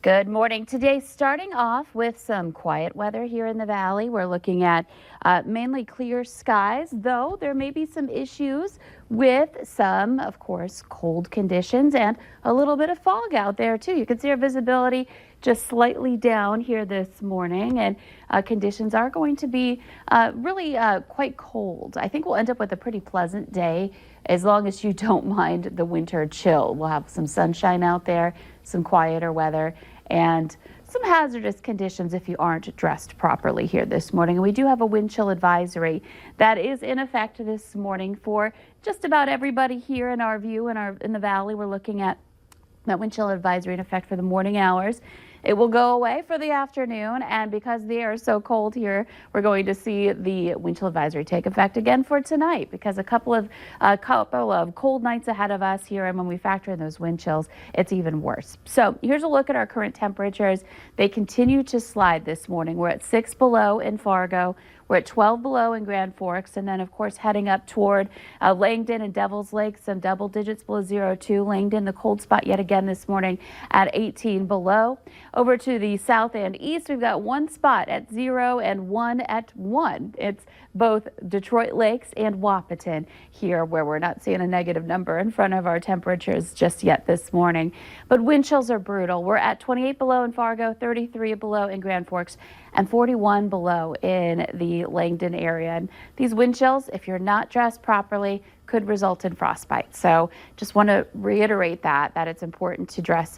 Good morning. Today, starting off with some quiet weather here in the valley. We're looking at mainly clear skies, though there may be some issues with some, of course, cold conditions and a little bit of fog out there, too. You can see our visibility just slightly down here this morning, and conditions are going to be really quite cold. I think we'll end up with a pretty pleasant day as long as you don't mind the winter chill. We'll have some sunshine out there, some quieter weather, and some hazardous conditions if you aren't dressed properly here this morning. And we do have a wind chill advisory that is in effect this morning for just about everybody here in our view in the valley. We're looking at that wind chill advisory in effect for the morning hours. It will go away for the afternoon, and because the air is so cold here, we're going to see the wind chill advisory take effect again for tonight, because a couple of cold nights ahead of us here, and when we factor in those wind chills, it's even worse. So here's a look at our current temperatures. They continue to slide this morning. We're at 6 below in Fargo. We're at 12 below in Grand Forks, and then, of course, heading up toward Langdon and Devil's Lake, some double digits below 0, 2. Langdon, the cold spot yet again this morning at 18 below. Over to the south and east, we've got one spot at 0 and one at 1. It's both Detroit Lakes and Wahpeton here, where we're not seeing a negative number in front of our temperatures just yet this morning. But wind chills are brutal. We're at 28 below in Fargo, 33 below in Grand Forks, and 41 below in the Langdon area. And these wind chills, if you're not dressed properly, could result in frostbite. So just want to reiterate that it's important to dress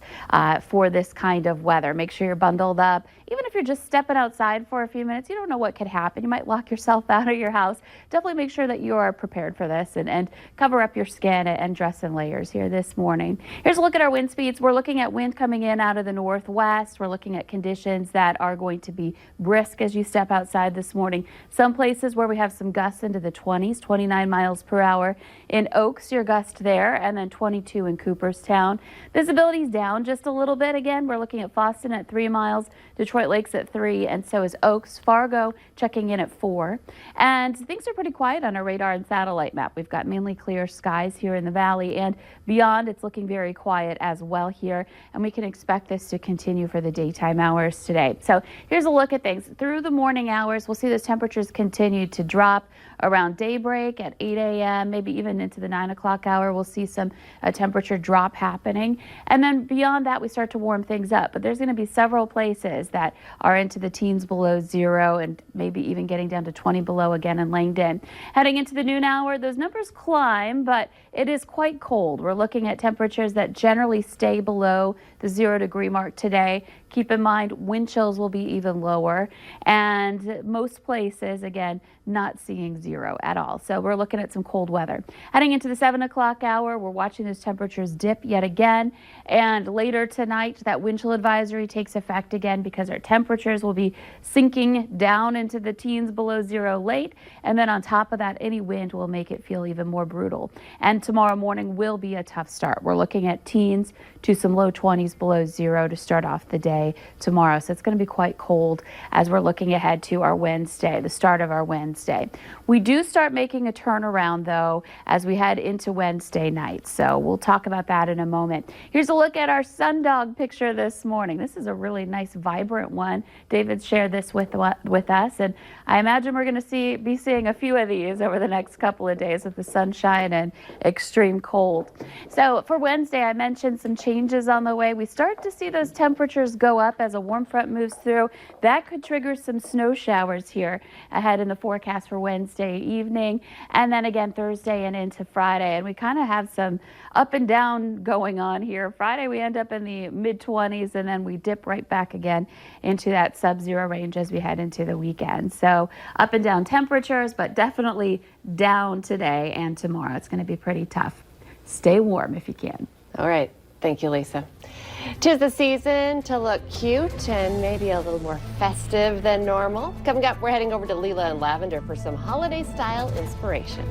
for this kind of weather. Make sure you're bundled up. Even if you're just stepping outside for a few minutes, you don't know what could happen. You might lock yourself out of your house. Definitely make sure that you are prepared for this and cover up your skin and dress in layers here this morning. Here's a look at our wind speeds. We're looking at wind coming in out of the northwest. We're looking at conditions that are going to be brisk as you step outside this morning. Some places where we have some gusts into the 20s, 29 miles per hour. In Oaks, your gust there, and then 22 in Cooperstown. Visibility's down just a little bit. Again, we're looking at Fosston at 3 miles, Detroit Lakes at 3, and so is Oaks. Fargo checking in at 4. And things are pretty quiet on our radar and satellite map. We've got mainly clear skies here in the valley, and beyond, it's looking very quiet as well here, and we can expect this to continue for the daytime hours today. So here's a look at things. Through the morning hours, we'll see those temperatures continue to drop around daybreak at 8 a.m., maybe even into the 9 o'clock hour. We'll see some temperature drop happening. And then beyond that, we start to warm things up. But there's going to be several places that are into the teens below 0 and maybe even getting down to 20 below again in Langdon. Heading into the noon hour, those numbers climb, but it is quite cold. We're looking at temperatures that generally stay below the 0-degree mark today. Keep in mind, wind chills will be even lower, and most places, again, not seeing 0 at all. So we're looking at some cold weather. Heading into the 7 o'clock hour, we're watching those temperatures dip yet again. And later tonight, that wind chill advisory takes effect again because our temperatures will be sinking down into the teens below 0 late. And then on top of that, any wind will make it feel even more brutal. And tomorrow morning will be a tough start. We're looking at teens to some low 20s below 0 to start off the day tomorrow. So it's going to be quite cold as we're looking ahead to our Wednesday, the start of our Wednesday. We do start making a turnaround, though, as we head into Wednesday night. So we'll talk about that in a moment. Here's a look at our sundog picture this morning. This is a really nice, vibrant one. David shared this with us, and I imagine we're going to be seeing a few of these over the next couple of days with the sunshine and extreme cold. So for Wednesday, I mentioned some changes on the way. We start to see those temperatures go up as a warm front moves through. That could trigger some snow showers here ahead in the forecast for Wednesday evening, and then again Thursday and into Friday. And we kind of have some up and down going on here. Friday we end up in the mid-20s, and then we dip right back again into that sub-0 range as we head into the weekend. So up and down temperatures, but definitely down today and tomorrow. It's going to be pretty tough. Stay warm if you can. All right. Thank you, Lisa. 'Tis the season to look cute and maybe a little more festive than normal. Coming up, we're heading over to Leela and Lavender for some holiday style inspiration.